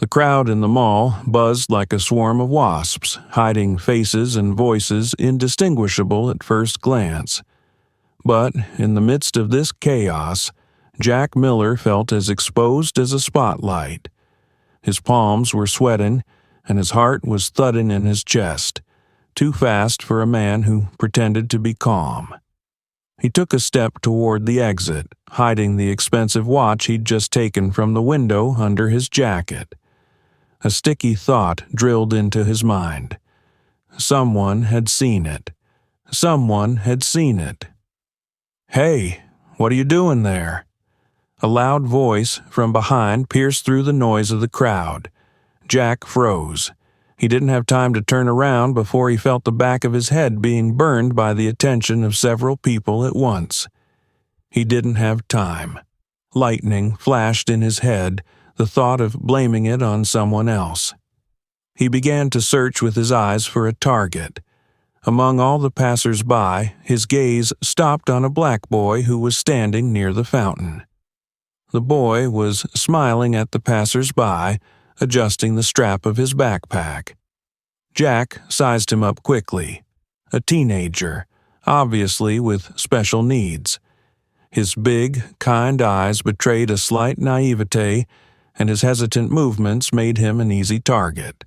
The crowd in the mall buzzed like a swarm of wasps, hiding faces and voices indistinguishable at first glance. But in the midst of this chaos, Jack Miller felt as exposed as a spotlight. His palms were sweating, and his heart was thudding in his chest, too fast for a man who pretended to be calm. He took a step toward the exit, hiding the expensive watch he'd just taken from the window under his jacket. A sticky thought drilled into his mind. Someone had seen it. Someone had seen it. "Hey, what are you doing there?" A loud voice from behind pierced through the noise of the crowd. Jack froze. He didn't have time to turn around before he felt the back of his head being burned by the attention of several people at once. He didn't have time. Lightning flashed in his head, the thought of blaming it on someone else. He began to search with his eyes for a target. Among all the passers-by, his gaze stopped on a black boy who was standing near the fountain. The boy was smiling at the passers-by, adjusting the strap of his backpack. Jack sized him up quickly. A teenager, obviously with special needs. His big, kind eyes betrayed a slight naivete, and his hesitant movements made him an easy target.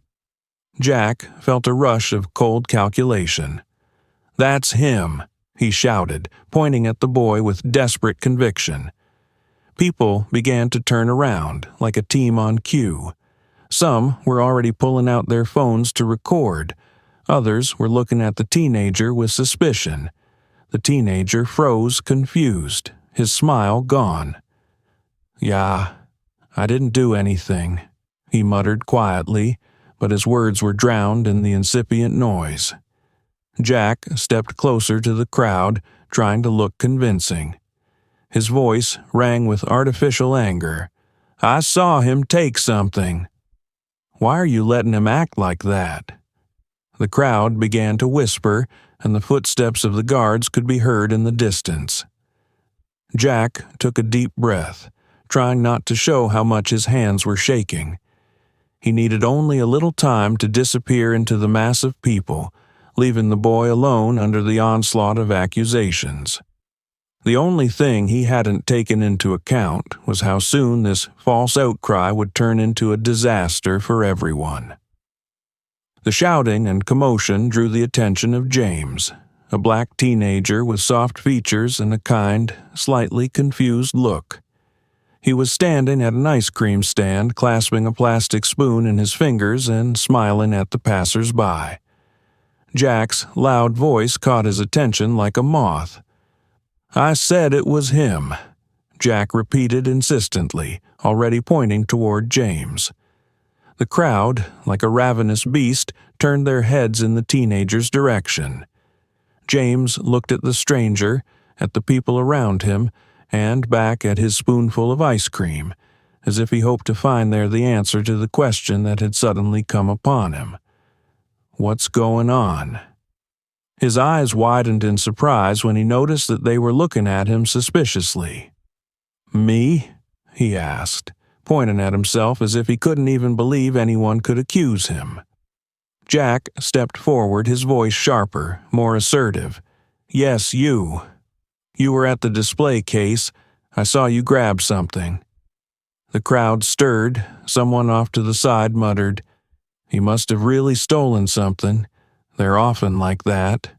Jack felt a rush of cold calculation. "That's him," he shouted, pointing at the boy with desperate conviction. People began to turn around, like a team on cue. Some were already pulling out their phones to record. Others were looking at the teenager with suspicion. The teenager froze, confused, his smile gone. "Yeah, I didn't do anything," he muttered quietly, but his words were drowned in the incipient noise. Jack stepped closer to the crowd, trying to look convincing. His voice rang with artificial anger. "I saw him take something." "Why are you letting him act like that?" The crowd began to whisper, and the footsteps of the guards could be heard in the distance. Jack took a deep breath, trying not to show how much his hands were shaking. He needed only a little time to disappear into the mass of people, leaving the boy alone under the onslaught of accusations. The only thing he hadn't taken into account was how soon this false outcry would turn into a disaster for everyone. The shouting and commotion drew the attention of James, a black teenager with soft features and a kind, slightly confused look. He was standing at an ice cream stand, clasping a plastic spoon in his fingers and smiling at the passers-by. Jack's loud voice caught his attention like a moth. "I said it was him," Jack repeated insistently, already pointing toward James. The crowd, like a ravenous beast, turned their heads in the teenager's direction. James looked at the stranger, at the people around him, and back at his spoonful of ice cream, as if he hoped to find there the answer to the question that had suddenly come upon him. What's going on? His eyes widened in surprise when he noticed that they were looking at him suspiciously. "Me?" he asked, pointing at himself as if he couldn't even believe anyone could accuse him. Jack stepped forward, his voice sharper, more assertive. "Yes, you. You were at the display case. I saw you grab something." The crowd stirred. Someone off to the side muttered, "He must have really stolen something. They're often like that."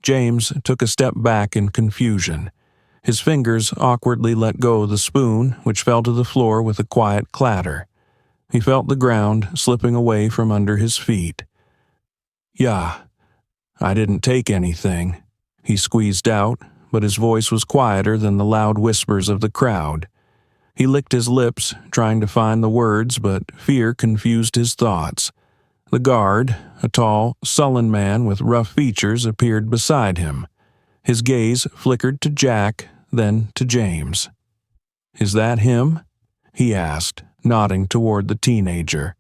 James took a step back in confusion. His fingers awkwardly let go of the spoon, which fell to the floor with a quiet clatter. He felt the ground slipping away from under his feet. "Yeah, I didn't take anything," he squeezed out, but his voice was quieter than the loud whispers of the crowd. He licked his lips, trying to find the words, but fear confused his thoughts. The guard, a tall, sullen man with rough features, appeared beside him. His gaze flickered to Jack, then to James. "Is that him?" he asked, nodding toward the teenager.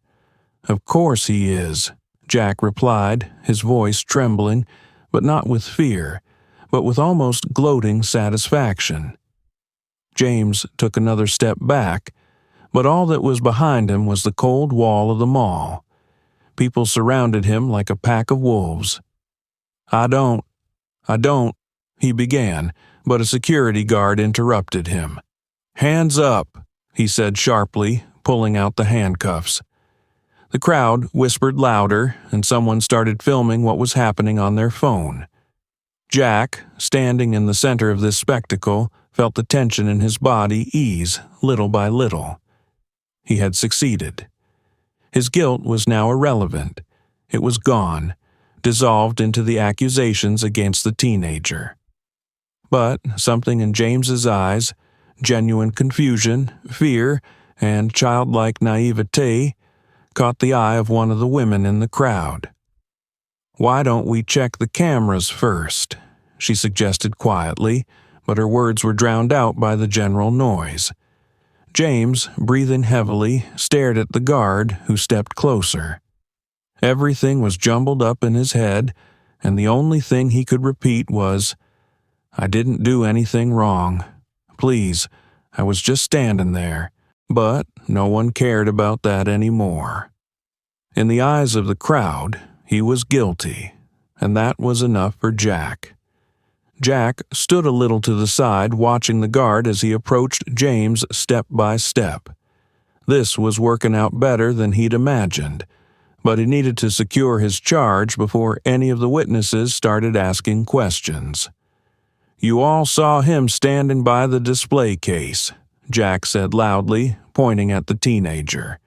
"Of course he is," Jack replied, his voice trembling, but not with fear, but with almost gloating satisfaction. James took another step back, but all that was behind him was the cold wall of the mall. People surrounded him like a pack of wolves. I don't, he began, but a security guard interrupted him. Hands up, he said sharply, pulling out the handcuffs. The crowd whispered louder, and someone started filming what was happening on their phone. Jack, standing in the center of this spectacle, felt the tension in his body ease little by little. He had succeeded. His guilt was now irrelevant. It was gone, dissolved into the accusations against the teenager. But something in James's eyes, genuine confusion, fear, and childlike naivete, caught the eye of one of the women in the crowd. "Why don't we check the cameras first?" she suggested quietly, but her words were drowned out by the general noise. James, breathing heavily, stared at the guard, who stepped closer. Everything was jumbled up in his head, and the only thing he could repeat was, "I didn't do anything wrong. Please, I was just standing there." But no one cared about that anymore. In the eyes of the crowd, he was guilty, and that was enough for Jack. Jack stood a little to the side, watching the guard as he approached James step by step. This was working out better than he'd imagined, but he needed to secure his charge before any of the witnesses started asking questions. "You all saw him standing by the display case," Jack said loudly, pointing at the teenager.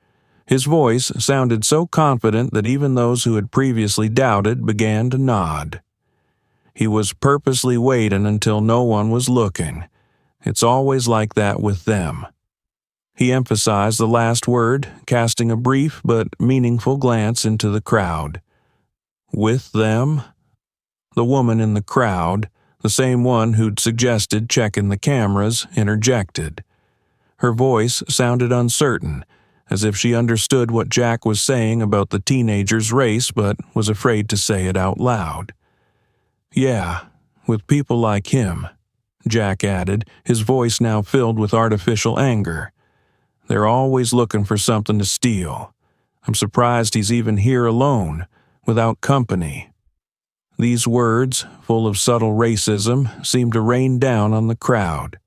His voice sounded so confident that even those who had previously doubted began to nod. "He was purposely waiting until no one was looking. It's always like that with them." He emphasized the last word, casting a brief but meaningful glance into the crowd. "With them?" The woman in the crowd, the same one who'd suggested checking the cameras, interjected. Her voice sounded uncertain, as if she understood what Jack was saying about the teenager's race but was afraid to say it out loud. "Yeah, with people like him," Jack added, his voice now filled with artificial anger. "They're always looking for something to steal. I'm surprised he's even here alone, without company." These words, full of subtle racism, seemed to rain down on the crowd.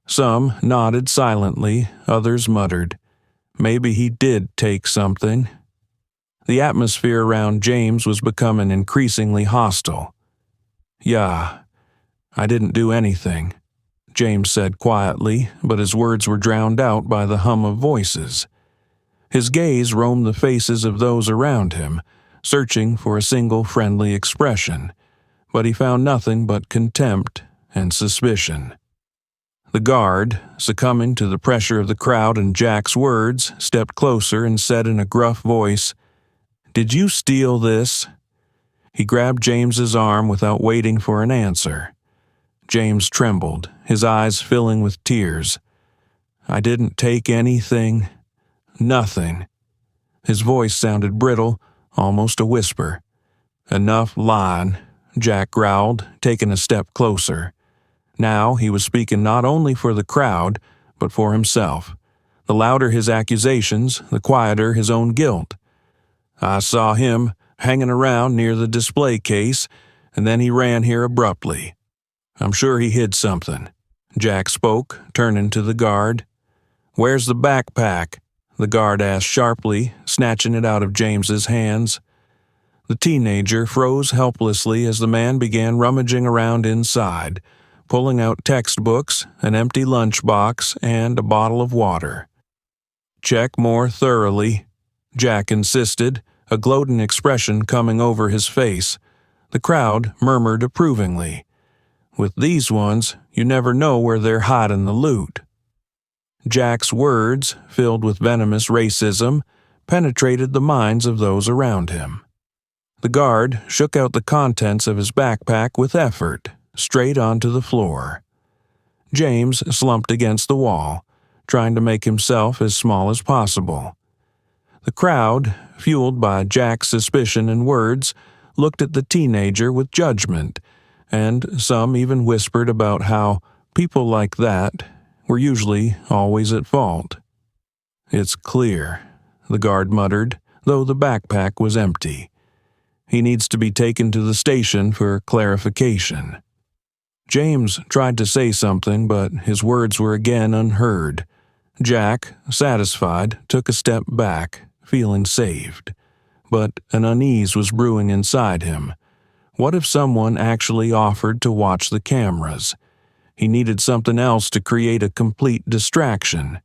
Some nodded silently, others muttered, "Maybe he did take something." The atmosphere around James was becoming increasingly hostile. "Yeah, I didn't do anything," James said quietly, but his words were drowned out by the hum of voices. His gaze roamed the faces of those around him, searching for a single friendly expression, but he found nothing but contempt and suspicion. The guard, succumbing to the pressure of the crowd and Jack's words, stepped closer and said in a gruff voice, "Did you steal this?" He grabbed James's arm without waiting for an answer. James trembled, his eyes filling with tears. "I didn't take anything. Nothing." His voice sounded brittle, almost a whisper. "Enough lying," Jack growled, taking a step closer. Now he was speaking not only for the crowd, but for himself. The louder his accusations, the quieter his own guilt. "I saw him hanging around near the display case, and then he ran here abruptly. I'm sure he hid something." Jack spoke, turning to the guard. "Where's the backpack?" the guard asked sharply, snatching it out of James's hands. The teenager froze helplessly as the man began rummaging around inside, pulling out textbooks, an empty lunchbox, and a bottle of water. "Check more thoroughly," Jack insisted, a gloating expression coming over his face. The crowd murmured approvingly. "With these ones, you never know where they're hiding the loot." Jack's words, filled with venomous racism, penetrated the minds of those around him. The guard shook out the contents of his backpack with effort, straight onto the floor. James slumped against the wall, trying to make himself as small as possible. The crowd, fueled by Jack's suspicion and words, looked at the teenager with judgment, and some even whispered about how people like that were usually always at fault. "It's clear," the guard muttered, though the backpack was empty. "He needs to be taken to the station for clarification." James tried to say something, but his words were again unheard. Jack, satisfied, took a step back, feeling saved. But an unease was brewing inside him. What if someone actually offered to watch the cameras? He needed something else to create a complete distraction.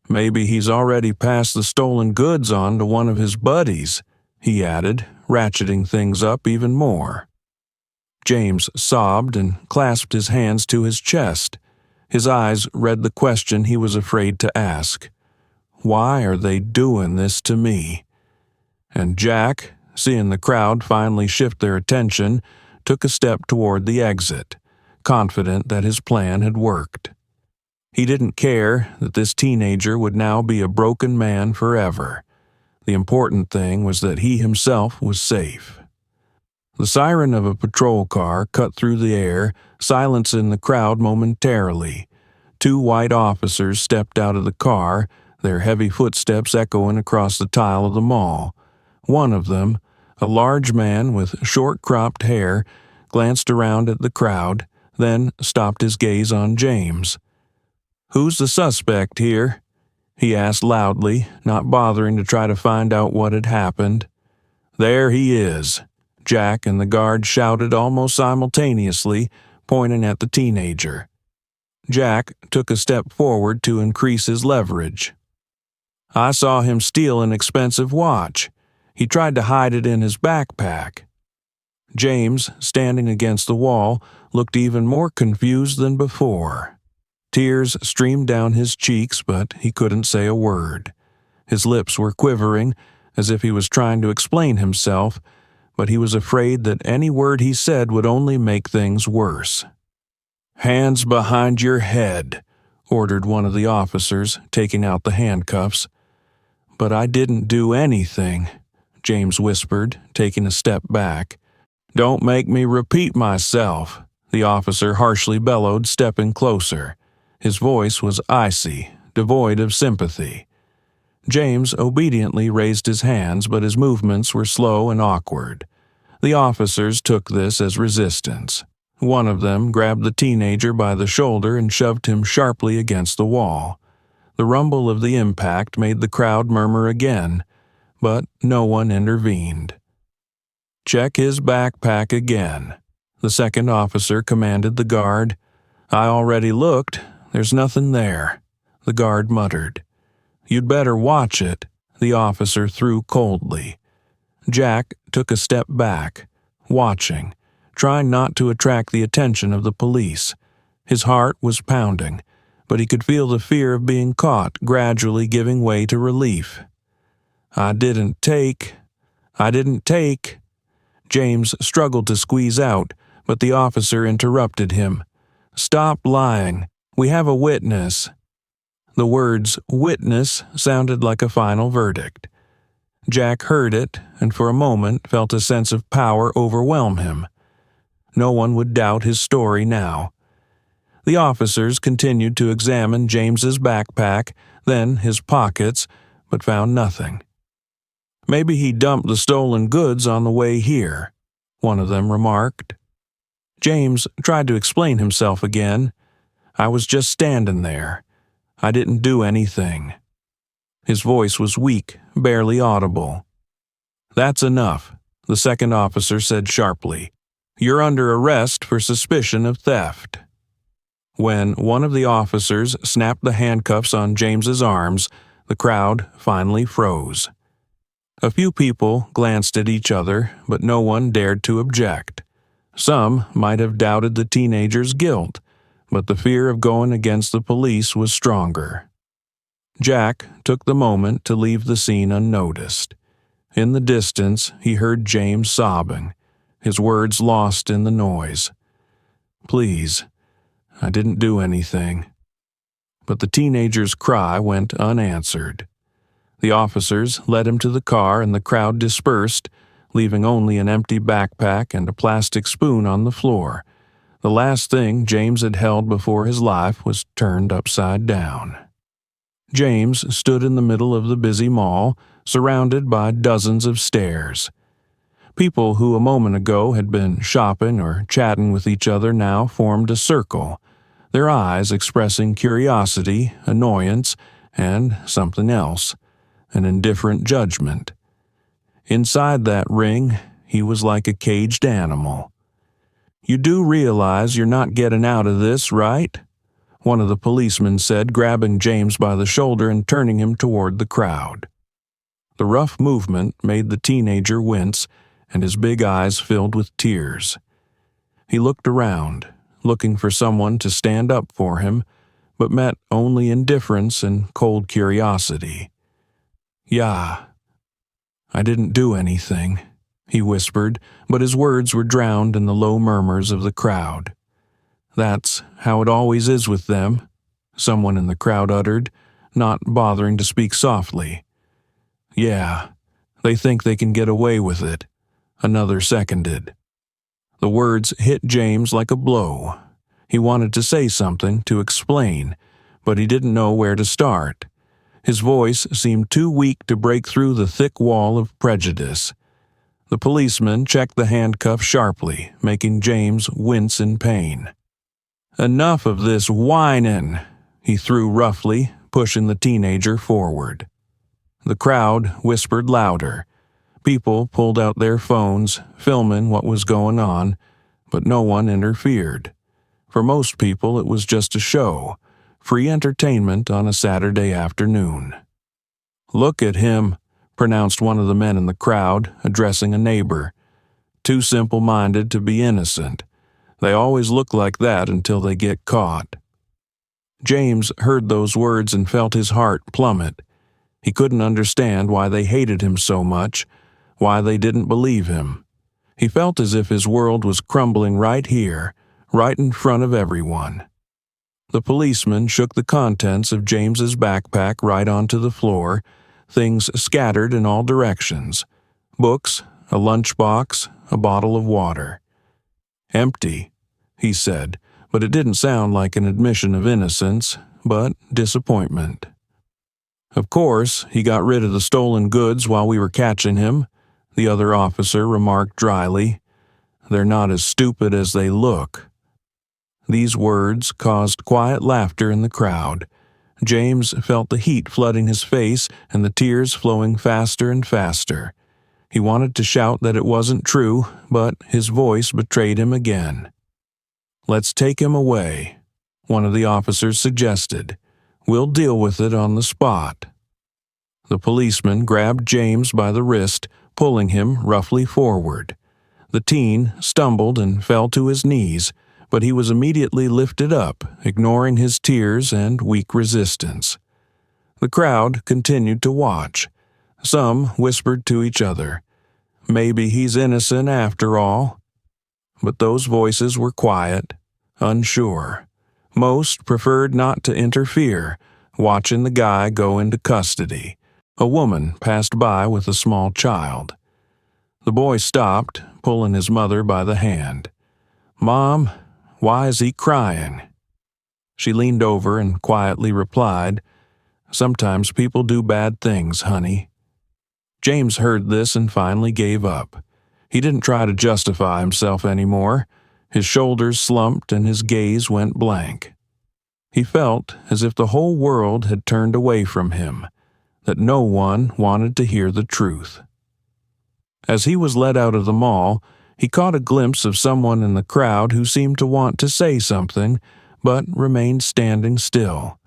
"Maybe he's already passed the stolen goods on to one of his buddies," he added, ratcheting things up even more. James sobbed and clasped his hands to his chest. His eyes read the question he was afraid to ask. Why are they doing this to me? And Jack, seeing the crowd finally shift their attention, took a step toward the exit, confident that his plan had worked. He didn't care that this teenager would now be a broken man forever. The important thing was that he himself was safe. The siren of a patrol car cut through the air, silencing the crowd momentarily. 2 white officers stepped out of the car, their heavy footsteps echoing across the tile of the mall. One of them, a large man with short-cropped hair, glanced around at the crowd, then stopped his gaze on James. "Who's the suspect here?" he asked loudly, not bothering to try to find out what had happened. "There he is," Jack and the guard shouted almost simultaneously, pointing at the teenager. Jack took a step forward to increase his leverage. "I saw him steal an expensive watch. He tried to hide it in his backpack." James, standing against the wall, looked even more confused than before. Tears streamed down his cheeks, but he couldn't say a word. His lips were quivering, as if he was trying to explain himself, but he was afraid that any word he said would only make things worse. "Hands behind your head," ordered one of the officers, taking out the handcuffs. "But I didn't do anything," James whispered, taking a step back. "Don't make me repeat myself," the officer harshly bellowed, stepping closer. His voice was icy, devoid of sympathy. James obediently raised his hands, but his movements were slow and awkward. The officers took this as resistance. One of them grabbed the teenager by the shoulder and shoved him sharply against the wall. The rumble of the impact made the crowd murmur again, but no one intervened. "Check his backpack again," the second officer commanded the guard. "I already looked. There's nothing there," the guard muttered. "You'd better watch it," the officer threw coldly. Jack took a step back, watching, trying not to attract the attention of the police. His heart was pounding, but he could feel the fear of being caught gradually giving way to relief. I didn't take. James struggled to squeeze out, but the officer interrupted him. "Stop lying. We have a witness." The words "witness" sounded like a final verdict. Jack heard it, and for a moment felt a sense of power overwhelm him. No one would doubt his story now. The officers continued to examine James's backpack, then his pockets, but found nothing. "Maybe he dumped the stolen goods on the way here," one of them remarked. James tried to explain himself again. "I was just standing there. I didn't do anything." His voice was weak, barely audible. "That's enough," the second officer said sharply. "You're under arrest for suspicion of theft." When one of the officers snapped the handcuffs on James's arms, the crowd finally froze. A few people glanced at each other, but no one dared to object. Some might have doubted the teenager's guilt, but the fear of going against the police was stronger. Jack took the moment to leave the scene unnoticed. In the distance, he heard James sobbing, his words lost in the noise. "Please, I didn't do anything." But the teenager's cry went unanswered. The officers led him to the car and the crowd dispersed, leaving only an empty backpack and a plastic spoon on the floor. The last thing James had held before his life was turned upside down. James stood in the middle of the busy mall, surrounded by dozens of stares. People who a moment ago had been shopping or chatting with each other now formed a circle, their eyes expressing curiosity, annoyance, and something else, an indifferent judgment. Inside that ring, he was like a caged animal. "You do realize you're not getting out of this, right?" one of the policemen said, grabbing James by the shoulder and turning him toward the crowd. The rough movement made the teenager wince, and his big eyes filled with tears. He looked around, looking for someone to stand up for him, but met only indifference and cold curiosity. "Yeah, I didn't do anything," he whispered, but his words were drowned in the low murmurs of the crowd. "That's how it always is with them," someone in the crowd uttered, not bothering to speak softly. "Yeah, they think they can get away with it," another seconded. The words hit James like a blow. He wanted to say something, to explain, but he didn't know where to start. His voice seemed too weak to break through the thick wall of prejudice. The policeman checked the handcuff sharply, making James wince in pain. "Enough of this whining," he threw roughly, pushing the teenager forward. The crowd whispered louder. People pulled out their phones, filming what was going on, but no one interfered. For most people, it was just a show, free entertainment on a Saturday afternoon. "Look at him," pronounced one of the men in the crowd, addressing a neighbor. "Too simple-minded to be innocent. They always look like that until they get caught." James heard those words and felt his heart plummet. He couldn't understand why they hated him so much, why they didn't believe him. He felt as if his world was crumbling right here, right in front of everyone. The policeman shook the contents of James's backpack right onto the floor, things scattered in all directions. Books, a lunchbox, a bottle of water. "Empty," he said, but it didn't sound like an admission of innocence, but disappointment. "Of course, he got rid of the stolen goods while we were catching him," the other officer remarked dryly. "They're not as stupid as they look." These words caused quiet laughter in the crowd. James felt the heat flooding his face and the tears flowing faster and faster. He wanted to shout that it wasn't true, but his voice betrayed him again. "Let's take him away," one of the officers suggested. "We'll deal with it on the spot." The policeman grabbed James by the wrist, pulling him roughly forward. The teen stumbled and fell to his knees, but he was immediately lifted up, ignoring his tears and weak resistance. The crowd continued to watch. Some whispered to each other, "Maybe he's innocent after all." But those voices were quiet, unsure. Most preferred not to interfere, watching the guy go into custody. A woman passed by with a small child. The boy stopped, pulling his mother by the hand. "Mom, why is he crying?" She leaned over and quietly replied, "Sometimes people do bad things, honey." James heard this and finally gave up. He didn't try to justify himself anymore. His shoulders slumped and his gaze went blank. He felt as if the whole world had turned away from him, that no one wanted to hear the truth. As he was led out of the mall, he caught a glimpse of someone in the crowd who seemed to want to say something, but remained standing still.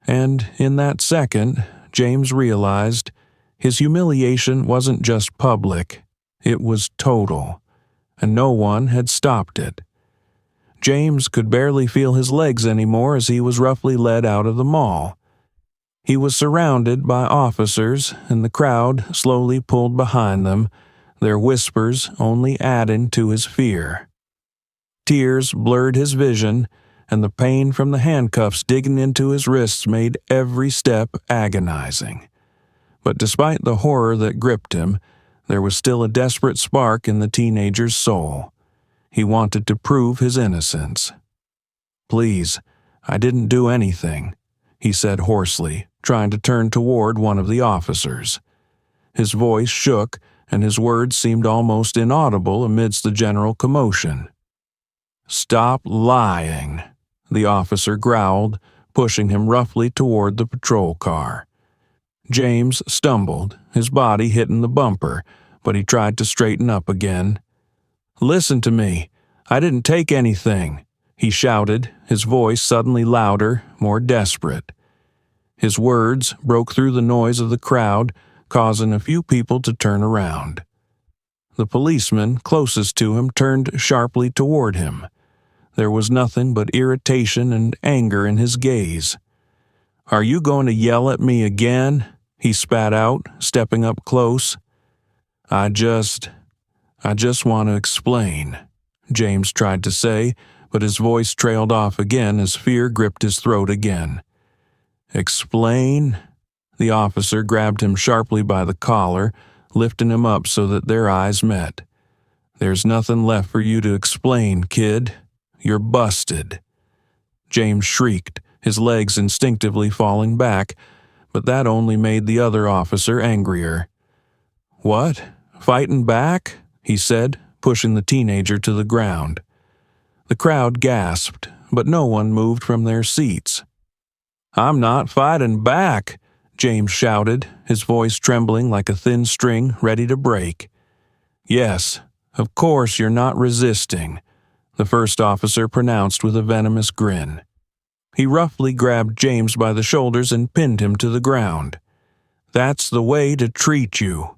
And in that second, James realized his humiliation wasn't just public, it was total, and no one had stopped it. James could barely feel his legs anymore as he was roughly led out of the mall. He was surrounded by officers, and the crowd slowly pulled behind them, their whispers only adding to his fear. Tears blurred his vision, and the pain from the handcuffs digging into his wrists made every step agonizing. But despite the horror that gripped him, there was still a desperate spark in the teenager's soul. He wanted to prove his innocence. "Please, I didn't do anything," he said hoarsely, trying to turn toward one of the officers. His voice shook, and his words seemed almost inaudible amidst the general commotion. "Stop lying," the officer growled, pushing him roughly toward the patrol car. James stumbled, his body hitting the bumper, but he tried to straighten up again. "Listen to me. I didn't take anything," he shouted, his voice suddenly louder, more desperate. His words broke through the noise of the crowd, causing a few people to turn around. The policeman closest to him turned sharply toward him. There was nothing but irritation and anger in his gaze. "Are you going to yell at me again?" he spat out, stepping up close. I just want to explain," James tried to say, but his voice trailed off again as fear gripped his throat again. "Explain?" The officer grabbed him sharply by the collar, lifting him up so that their eyes met. "There's nothing left for you to explain, kid. You're busted." James shrieked, his legs instinctively falling back, but that only made the other officer angrier. "What? Fighting back?" he said, pushing the teenager to the ground. The crowd gasped, but no one moved from their seats. "I'm not fighting back," James shouted, his voice trembling like a thin string ready to break. "Yes, of course you're not resisting," the first officer pronounced with a venomous grin. He roughly grabbed James by the shoulders and pinned him to the ground. "That's the way to treat you."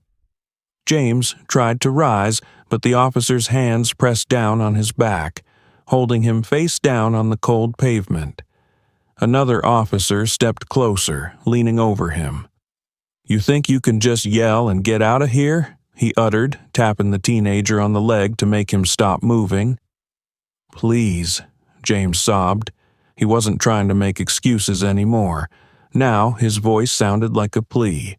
James tried to rise, but the officer's hands pressed down on his back, holding him face down on the cold pavement. Another officer stepped closer, leaning over him. "You think you can just yell and get out of here?" he uttered, tapping the teenager on the leg to make him stop moving. "Please," James sobbed. He wasn't trying to make excuses anymore. Now his voice sounded like a plea.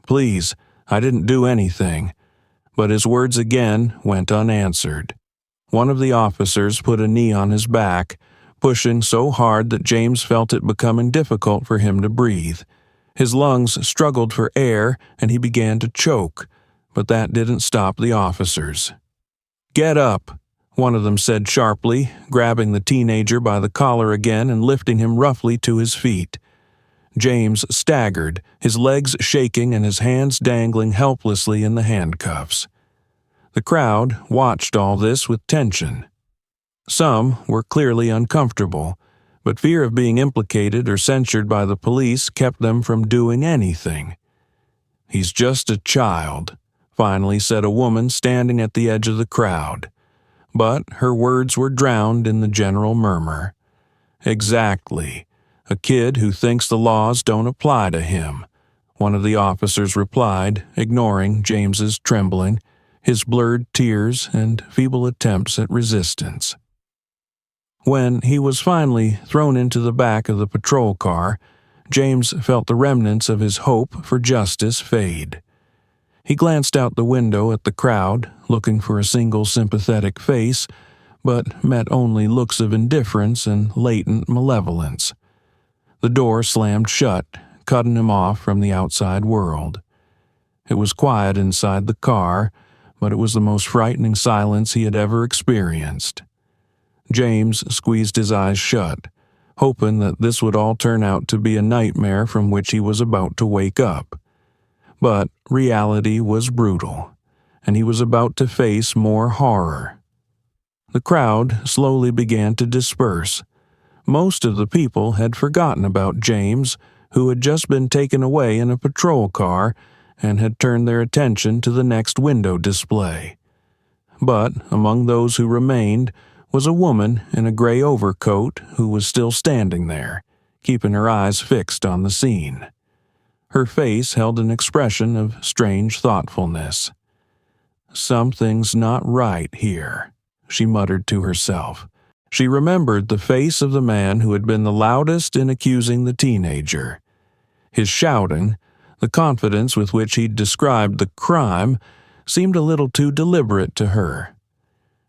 "Please, I didn't do anything." But his words again went unanswered. One of the officers put a knee on his back, pushing so hard that James felt it becoming difficult for him to breathe. His lungs struggled for air, and he began to choke, but that didn't stop the officers. "Get up," one of them said sharply, grabbing the teenager by the collar again and lifting him roughly to his feet. James staggered, his legs shaking and his hands dangling helplessly in the handcuffs. The crowd watched all this with tension. Some were clearly uncomfortable, but fear of being implicated or censured by the police kept them from doing anything. "He's just a child," finally said a woman standing at the edge of the crowd. But her words were drowned in the general murmur. "Exactly. A kid who thinks the laws don't apply to him," one of the officers replied, ignoring James's trembling, his blurred tears and feeble attempts at resistance. When he was finally thrown into the back of the patrol car, James felt the remnants of his hope for justice fade. He glanced out the window at the crowd, looking for a single sympathetic face, but met only looks of indifference and latent malevolence. The door slammed shut, cutting him off from the outside world. It was quiet inside the car, but it was the most frightening silence he had ever experienced. James squeezed his eyes shut, hoping that this would all turn out to be a nightmare from which he was about to wake up. But reality was brutal, and he was about to face more horror. The crowd slowly began to disperse. Most of the people had forgotten about James, who had just been taken away in a patrol car, and had turned their attention to the next window display. But among those who remained was a woman in a gray overcoat who was still standing there, keeping her eyes fixed on the scene. Her face held an expression of strange thoughtfulness. "Something's not right here," she muttered to herself. She remembered the face of the man who had been the loudest in accusing the teenager. His shouting, the confidence with which he'd described the crime, seemed a little too deliberate to her.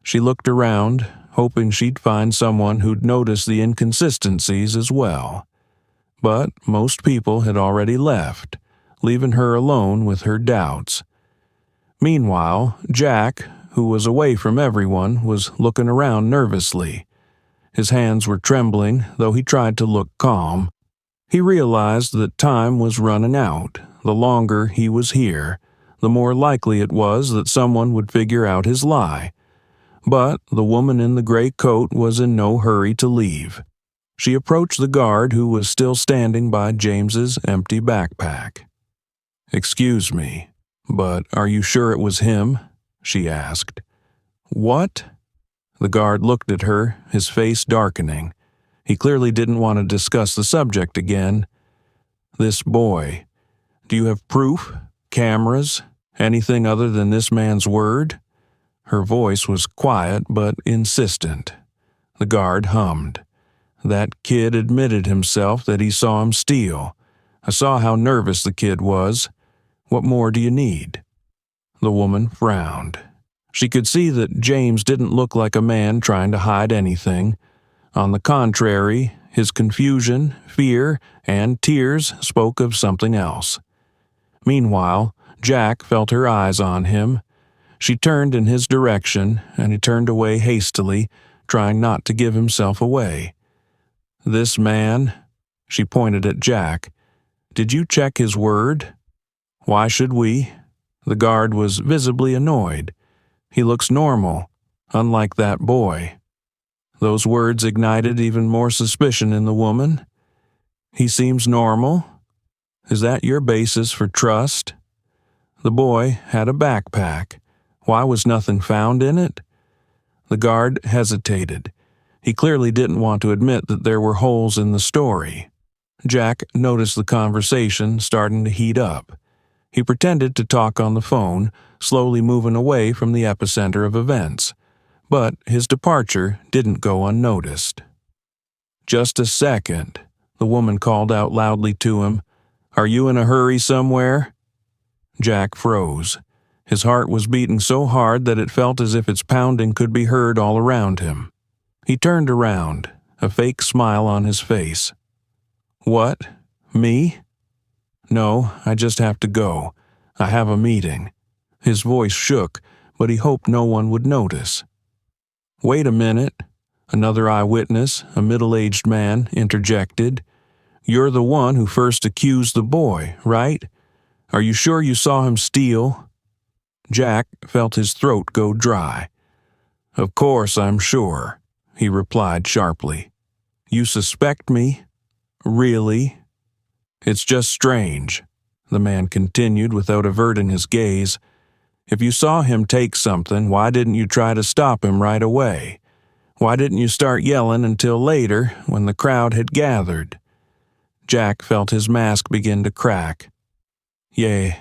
She looked around, hoping she'd find someone who'd notice the inconsistencies as well. but most people had already left, leaving her alone with her doubts. Meanwhile, Jack, who was away from everyone, was looking around nervously. His hands were trembling, though he tried to look calm. He realized that time was running out. The longer he was here, the more likely it was that someone would figure out his lie. But the woman in the gray coat was in no hurry to leave. She approached the guard who was still standing by James's empty backpack. "Excuse me, but are you sure it was him?" she asked. "What?" The guard looked at her, his face darkening. He clearly didn't want to discuss the subject again. "This boy. Do you have proof? Cameras? Anything other than this man's word?" Her voice was quiet but insistent. The guard hummed. "That kid admitted himself that he saw him steal. I saw how nervous the kid was. What more do you need?" The woman frowned. She could see that James didn't look like a man trying to hide anything. On the contrary, his confusion, fear, and tears spoke of something else. Meanwhile, Jack felt her eyes on him. She turned in his direction, and he turned away hastily, trying not to give himself away. "This man," she pointed at Jack, "did you check his word?" "Why should we?" The guard was visibly annoyed. "He looks normal, unlike that boy." Those words ignited even more suspicion in the woman. "He seems normal? Is that your basis for trust?" The boy had a backpack. Why was nothing found in it? The guard hesitated. He clearly didn't want to admit that there were holes in the story. Jack noticed the conversation starting to heat up. He pretended to talk on the phone, slowly moving away from the epicenter of events. But his departure didn't go unnoticed. "Just a second," the woman called out loudly to him. "Are you in a hurry somewhere?" Jack froze. His heart was beating so hard that it felt as if its pounding could be heard all around him. He turned around, a fake smile on his face. "What? Me?" "No, I just have to go. I have a meeting." His voice shook, but he hoped no one would notice. "Wait a minute," another eyewitness, a middle-aged man, interjected. "You're the one who first accused the boy, right? Are you sure you saw him steal?" Jack felt his throat go dry. "Of course I'm sure," he replied sharply. "You suspect me? Really?" "It's just strange," the man continued without averting his gaze. "If you saw him take something, why didn't you try to stop him right away? Why didn't you start yelling until later, when the crowd had gathered?" Jack felt his mask begin to crack. "Yeah,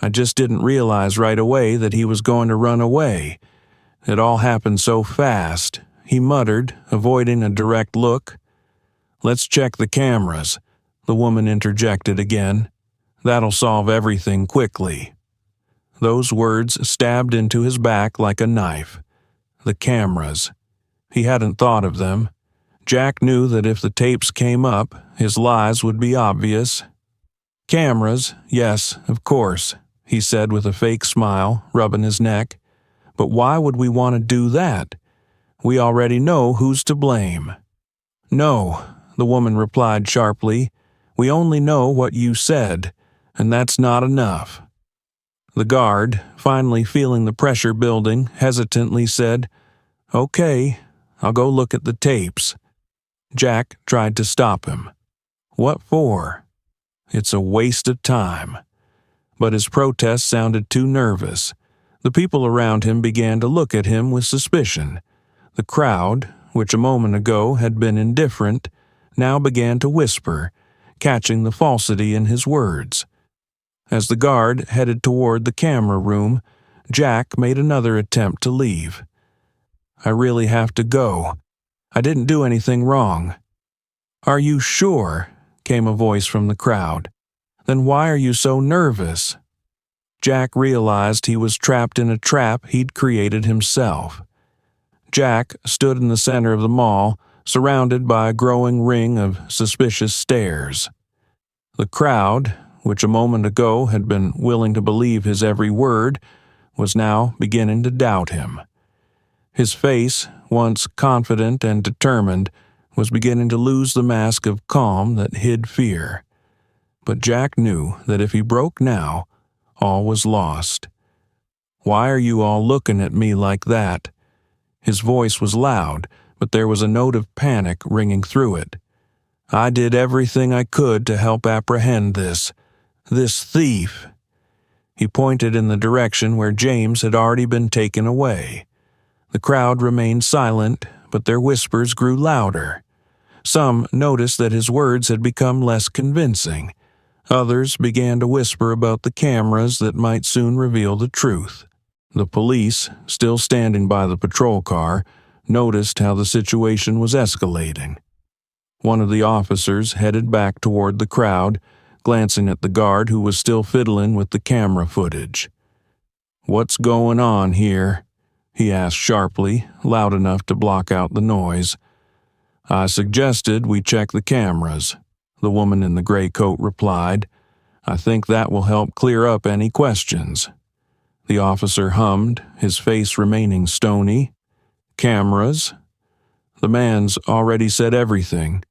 I just didn't realize right away that he was going to run away. It all happened so fast," he muttered, avoiding a direct look. "Let's check the cameras," the woman interjected again. "That'll solve everything quickly." Those words stabbed into his back like a knife. The cameras. He hadn't thought of them. Jack knew that if the tapes came up, his lies would be obvious. "Cameras, yes, of course," he said with a fake smile, rubbing his neck. "But why would we want to do that? We already know who's to blame." "No," the woman replied sharply. "We only know what you said, and that's not enough." The guard, finally feeling the pressure building, hesitantly said, "Okay, I'll go look at the tapes." Jack tried to stop him. "What for?" "It's a waste of time." But his protest sounded too nervous. The people around him began to look at him with suspicion. The crowd, which a moment ago had been indifferent, now began to whisper, catching the falsity in his words. As the guard headed toward the camera room, Jack made another attempt to leave. "I really have to go. I didn't do anything wrong." "Are you sure?" came a voice from the crowd. "Then why are you so nervous?" Jack realized he was trapped in a trap he'd created himself. Jack stood in the center of the mall, surrounded by a growing ring of suspicious stares. The crowd, which a moment ago had been willing to believe his every word, was now beginning to doubt him. His face, once confident and determined, was beginning to lose the mask of calm that hid fear. But Jack knew that if he broke now, all was lost. "Why are you all looking at me like that?" His voice was loud, but there was a note of panic ringing through it. "I did everything I could to help apprehend this thief." He pointed in the direction where James had already been taken away. The crowd remained silent, but their whispers grew louder. Some noticed that his words had become less convincing. Others began to whisper about the cameras that might soon reveal the truth. The police, still standing by the patrol car, noticed how the situation was escalating. One of the officers headed back toward the crowd, glancing at the guard who was still fiddling with the camera footage. "What's going on here?" he asked sharply, loud enough to block out the noise. "I suggested we check the cameras," the woman in the gray coat replied. "I think that will help clear up any questions." The officer hummed, his face remaining stony. "Cameras? The man's already said everything.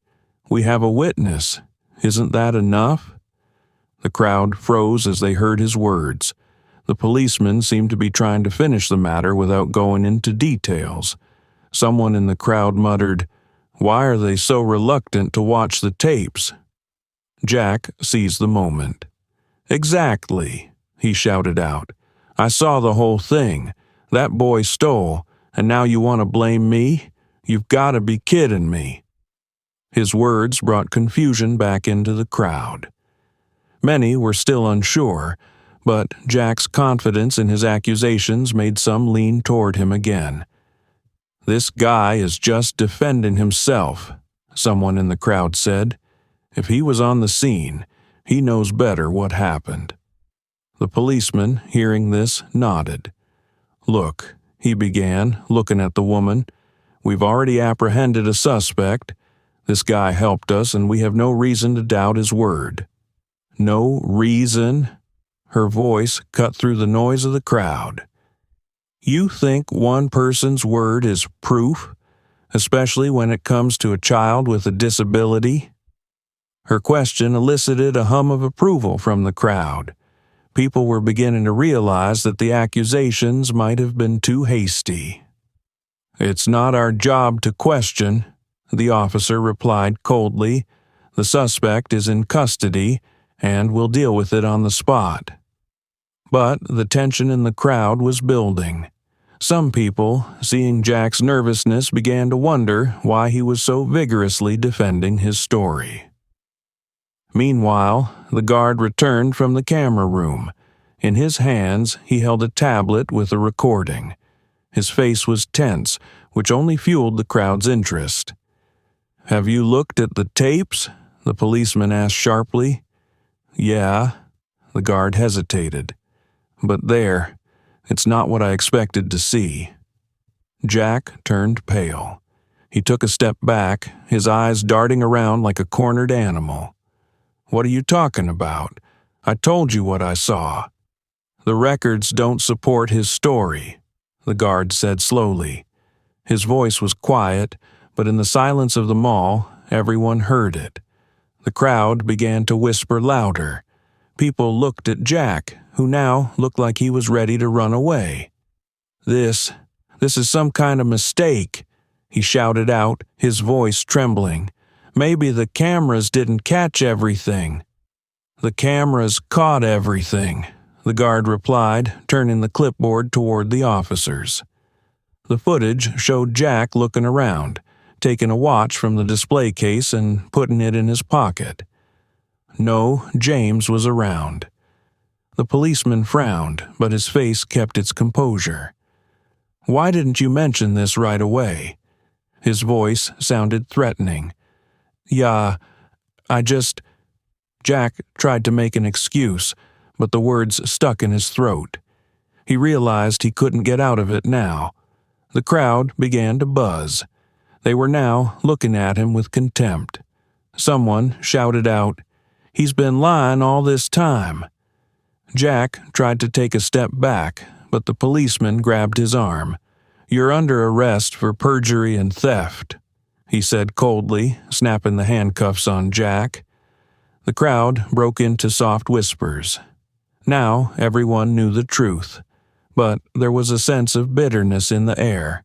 We have a witness. Isn't that enough?" The crowd froze as they heard his words. The policeman seemed to be trying to finish the matter without going into details. Someone in the crowd muttered, "Why are they so reluctant to watch the tapes?" Jack seized the moment. "Exactly," he shouted out. "I saw the whole thing. That boy stole, and now you want to blame me? You've got to be kidding me." His words brought confusion back into the crowd. Many were still unsure, but Jack's confidence in his accusations made some lean toward him again. "This guy is just defending himself," someone in the crowd said. "If he was on the scene, he knows better what happened." The policeman, hearing this, nodded. "Look," he began, looking at the woman, "we've already apprehended a suspect. This guy helped us, and we have no reason to doubt his word." "No reason?" Her voice cut through the noise of the crowd. "You think one person's word is proof, especially when it comes to a child with a disability?" Her question elicited a hum of approval from the crowd. People were beginning to realize that the accusations might have been too hasty. "It's not our job to question," the officer replied coldly. "The suspect is in custody, and we'll deal with it on the spot." But the tension in the crowd was building. Some people, seeing Jack's nervousness, began to wonder why he was so vigorously defending his story. Meanwhile, the guard returned from the camera room. In his hands, he held a tablet with a recording. His face was tense, which only fueled the crowd's interest. "Have you looked at the tapes?" the policeman asked sharply. "Yeah." The guard hesitated. "But it's not what I expected to see." Jack turned pale. He took a step back, his eyes darting around like a cornered animal. "What are you talking about? I told you what I saw." "The records don't support his story," the guard said slowly. His voice was quiet, but in the silence of the mall, everyone heard it. The crowd began to whisper louder. People looked at Jack, who now looked like he was ready to run away. This is some kind of mistake," he shouted out, his voice trembling. "Maybe the cameras didn't catch everything." "The cameras caught everything," the guard replied, turning the clipboard toward the officers. The footage showed Jack looking around, taking a watch from the display case and putting it in his pocket. No James was around. The policeman frowned, but his face kept its composure. "Why didn't you mention this right away?" His voice sounded threatening. "Yeah, I just—" Jack tried to make an excuse, but the words stuck in his throat. He realized he couldn't get out of it now. The crowd began to buzz. They were now looking at him with contempt. Someone shouted out, "He's been lying all this time." Jack tried to take a step back, but the policeman grabbed his arm. "You're under arrest for perjury and theft," he said coldly, snapping the handcuffs on Jack. The crowd broke into soft whispers. Now everyone knew the truth, but there was a sense of bitterness in the air.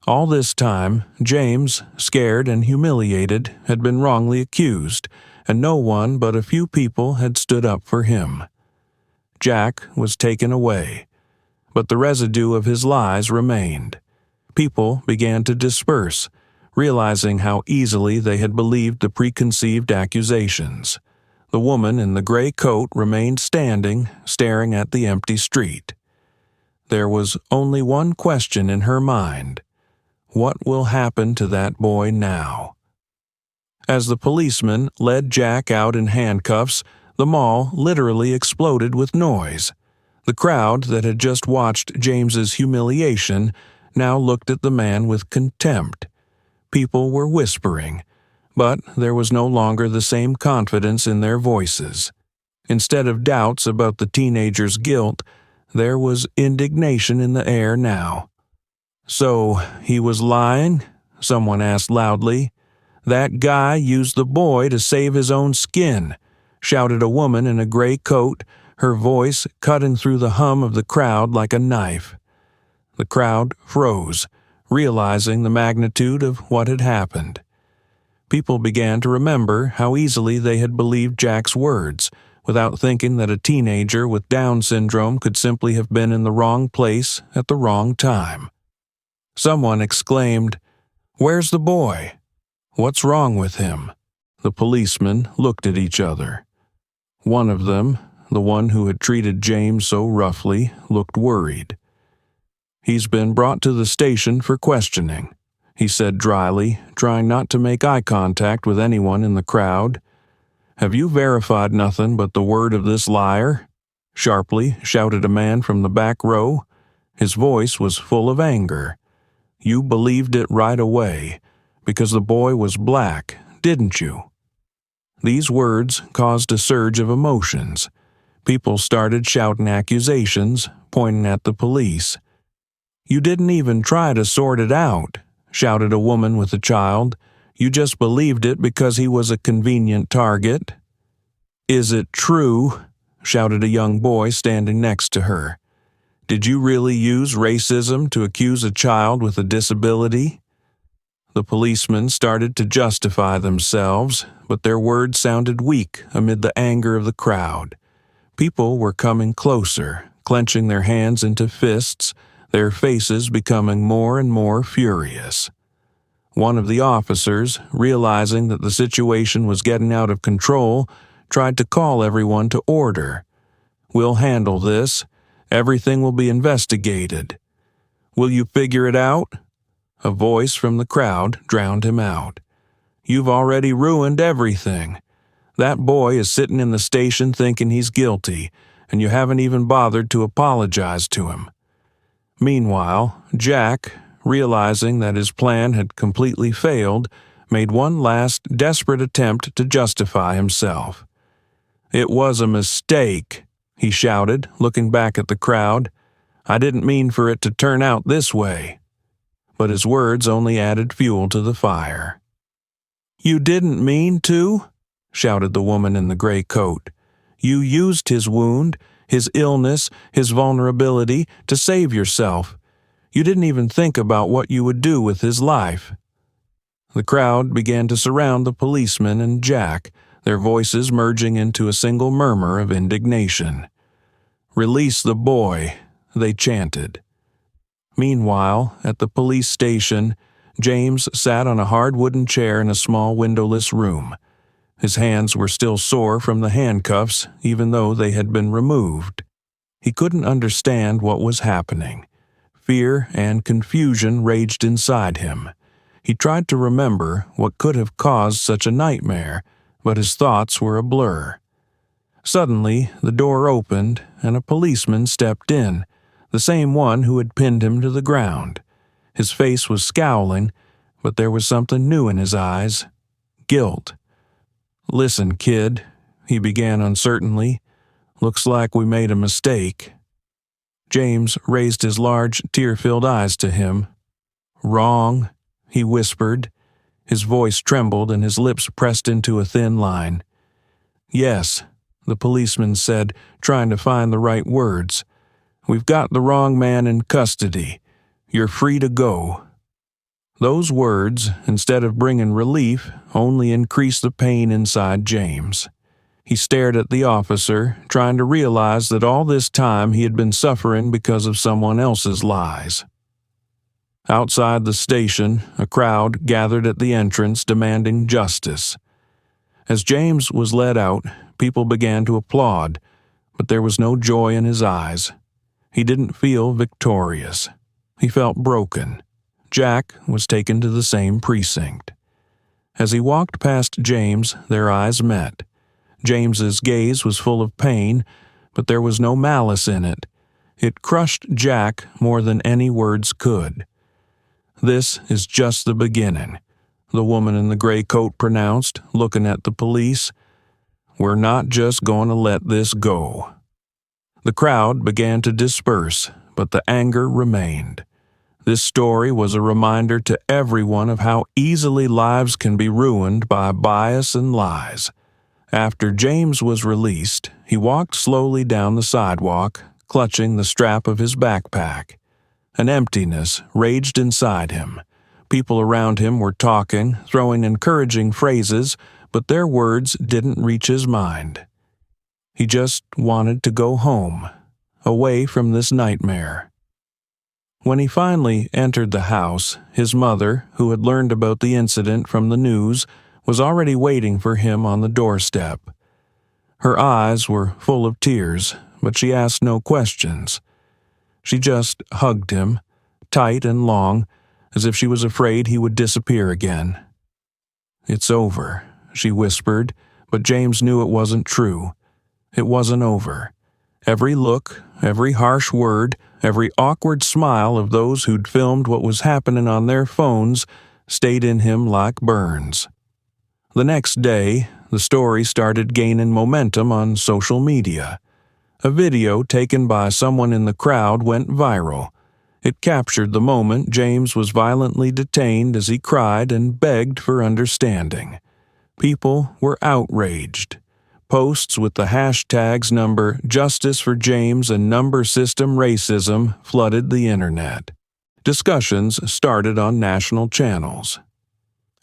All this time, James, scared and humiliated, had been wrongly accused, and no one but a few people had stood up for him. Jack was taken away, but the residue of his lies remained. People began to disperse, realizing how easily they had believed the preconceived accusations. The woman in the gray coat remained standing, staring at the empty street. There was only one question in her mind: what will happen to that boy now? As the policeman led Jack out in handcuffs, the mall literally exploded with noise. The crowd that had just watched James's humiliation now looked at the man with contempt. People were whispering, but there was no longer the same confidence in their voices. Instead of doubts about the teenager's guilt, there was indignation in the air now. "So, he was lying?" someone asked loudly. "That guy used the boy to save his own skin," shouted a woman in a gray coat, her voice cutting through the hum of the crowd like a knife. The crowd froze, realizing the magnitude of what had happened. People began to remember how easily they had believed Jack's words, without thinking that a teenager with Down syndrome could simply have been in the wrong place at the wrong time. Someone exclaimed, "Where's the boy? What's wrong with him?" The policemen looked at each other. One of them, the one who had treated James so roughly, looked worried. "He's been brought to the station for questioning," he said dryly, trying not to make eye contact with anyone in the crowd. "Have you verified nothing but the word of this liar?" sharply shouted a man from the back row. His voice was full of anger. "You believed it right away, because the boy was black, didn't you?" These words caused a surge of emotions. People started shouting accusations, pointing at the police. "You didn't even try to sort it out," shouted a woman with a child. "You just believed it because he was a convenient target." "Is it true?" shouted a young boy standing next to her. "Did you really use racism to accuse a child with a disability?" The policemen started to justify themselves, but their words sounded weak amid the anger of the crowd. People were coming closer, clenching their hands into fists, their faces becoming more and more furious. One of the officers, realizing that the situation was getting out of control, tried to call everyone to order. "We'll handle this. Everything will be investigated." "Will you figure it out?" A voice from the crowd drowned him out. "You've already ruined everything. That boy is sitting in the station thinking he's guilty, and you haven't even bothered to apologize to him." Meanwhile, Jack, realizing that his plan had completely failed, made one last desperate attempt to justify himself. "It was a mistake," he shouted, looking back at the crowd. "I didn't mean for it to turn out this way." But his words only added fuel to the fire. "You didn't mean to?" shouted the woman in the gray coat. "You used his wound, his illness, his vulnerability to save yourself. You didn't even think about what you would do with his life." The crowd began to surround the policeman and Jack, their voices merging into a single murmur of indignation. "Release the boy," they chanted. Meanwhile, at the police station, James sat on a hard wooden chair in a small windowless room. His hands were still sore from the handcuffs, even though they had been removed. He couldn't understand what was happening. Fear and confusion raged inside him. He tried to remember what could have caused such a nightmare, but his thoughts were a blur. Suddenly, the door opened, and a policeman stepped in, the same one who had pinned him to the ground. His face was scowling, but there was something new in his eyes: guilt. "Listen, kid," he began uncertainly. "Looks like we made a mistake." James raised his large, tear-filled eyes to him. "Wrong," he whispered. His voice trembled and his lips pressed into a thin line. "Yes," the policeman said, trying to find the right words. "We've got the wrong man in custody. You're free to go." Those words, instead of bringing relief, only increased the pain inside James. He stared at the officer, trying to realize that all this time he had been suffering because of someone else's lies. Outside the station, a crowd gathered at the entrance demanding justice. As James was led out, people began to applaud, but there was no joy in his eyes. He didn't feel victorious. He felt broken. Jack was taken to the same precinct. As he walked past James, their eyes met. James's gaze was full of pain, but there was no malice in it. It crushed Jack more than any words could. "This is just the beginning," the woman in the gray coat pronounced, looking at the police. "We're not just going to let this go." The crowd began to disperse, but the anger remained. This story was a reminder to everyone of how easily lives can be ruined by bias and lies. After James was released, he walked slowly down the sidewalk, clutching the strap of his backpack. An emptiness raged inside him. People around him were talking, throwing encouraging phrases, but their words didn't reach his mind. He just wanted to go home, away from this nightmare. When he finally entered the house, his mother, who had learned about the incident from the news, was already waiting for him on the doorstep. Her eyes were full of tears, but she asked no questions. She just hugged him, tight and long, as if she was afraid he would disappear again. "It's over," she whispered, but James knew it wasn't true. It wasn't over. Every look, every harsh word, every awkward smile of those who'd filmed what was happening on their phones stayed in him like burns. The next day, the story started gaining momentum on social media. A video taken by someone in the crowd went viral. It captured the moment James was violently detained as he cried and begged for understanding. People were outraged. Posts with the hashtags number Justice for James and number system racism flooded the internet. Discussions started on national channels.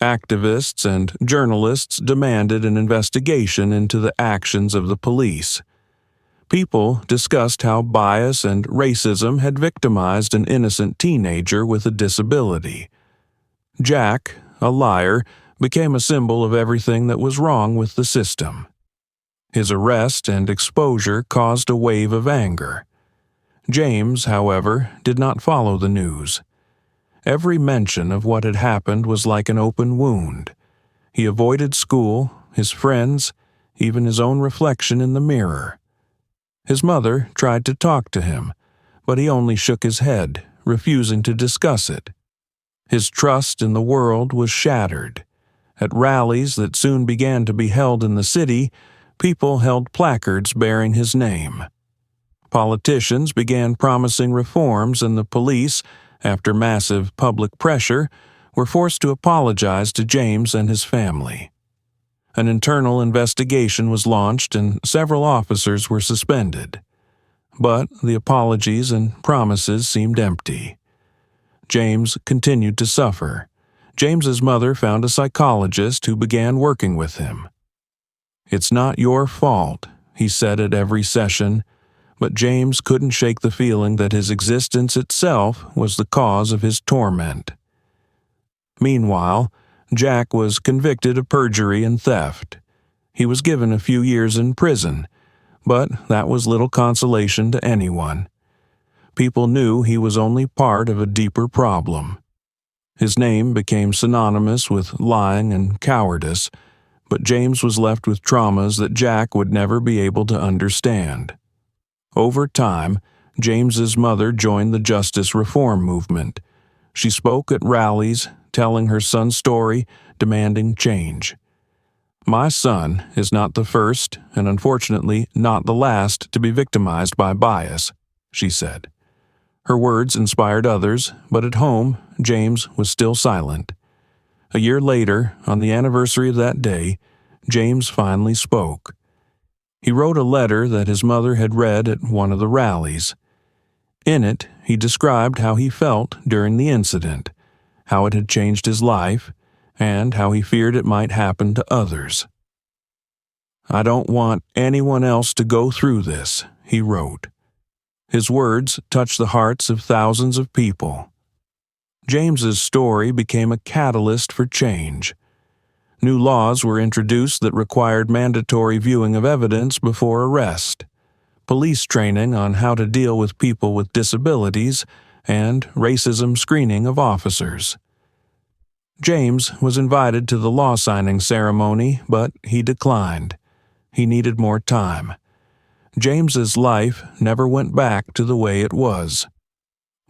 Activists and journalists demanded an investigation into the actions of the police. People discussed how bias and racism had victimized an innocent teenager with a disability. Jack, a liar, became a symbol of everything that was wrong with the system. His arrest and exposure caused a wave of anger. James, however, did not follow the news. Every mention of what had happened was like an open wound. He avoided school, his friends, even his own reflection in the mirror. His mother tried to talk to him, but he only shook his head, refusing to discuss it. His trust in the world was shattered. At rallies that soon began to be held in the city, people held placards bearing his name. Politicians began promising reforms, and the police, after massive public pressure, were forced to apologize to James and his family. An internal investigation was launched and several officers were suspended. But the apologies and promises seemed empty. James continued to suffer. James's mother found a psychologist who began working with him. "It's not your fault," he said at every session, but James couldn't shake the feeling that his existence itself was the cause of his torment. Meanwhile, Jack was convicted of perjury and theft. He was given a few years in prison, but that was little consolation to anyone. People knew he was only part of a deeper problem. His name became synonymous with lying and cowardice, but James was left with traumas that Jack would never be able to understand. Over time, James's mother joined the justice reform movement. She spoke at rallies, telling her son's story, demanding change. "My son is not the first, and unfortunately not the last, to be victimized by bias," she said. Her words inspired others, but at home, James was still silent. A year later, on the anniversary of that day, James finally spoke. He wrote a letter that his mother had read at one of the rallies. In it, he described how he felt during the incident, how it had changed his life, and how he feared it might happen to others. "I don't want anyone else to go through this," he wrote. His words touched the hearts of thousands of people. James's story became a catalyst for change. New laws were introduced that required mandatory viewing of evidence before arrest, police training on how to deal with people with disabilities, and racism screening of officers. James was invited to the law signing ceremony, but he declined. He needed more time. James's life never went back to the way it was.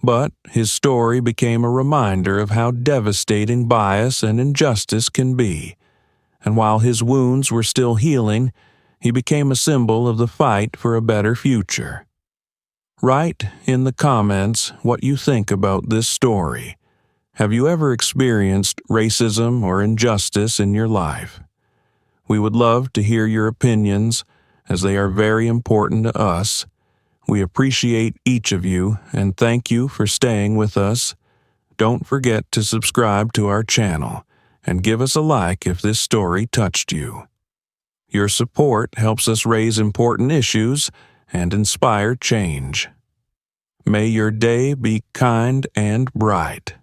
But his story became a reminder of how devastating bias and injustice can be. And while his wounds were still healing, he became a symbol of the fight for a better future. Write in the comments what you think about this story. Have you ever experienced racism or injustice in your life? We would love to hear your opinions, as they are very important to us. We appreciate each of you and thank you for staying with us. Don't forget to subscribe to our channel and give us a like if this story touched you. Your support helps us raise important issues and inspire change. May your day be kind and bright.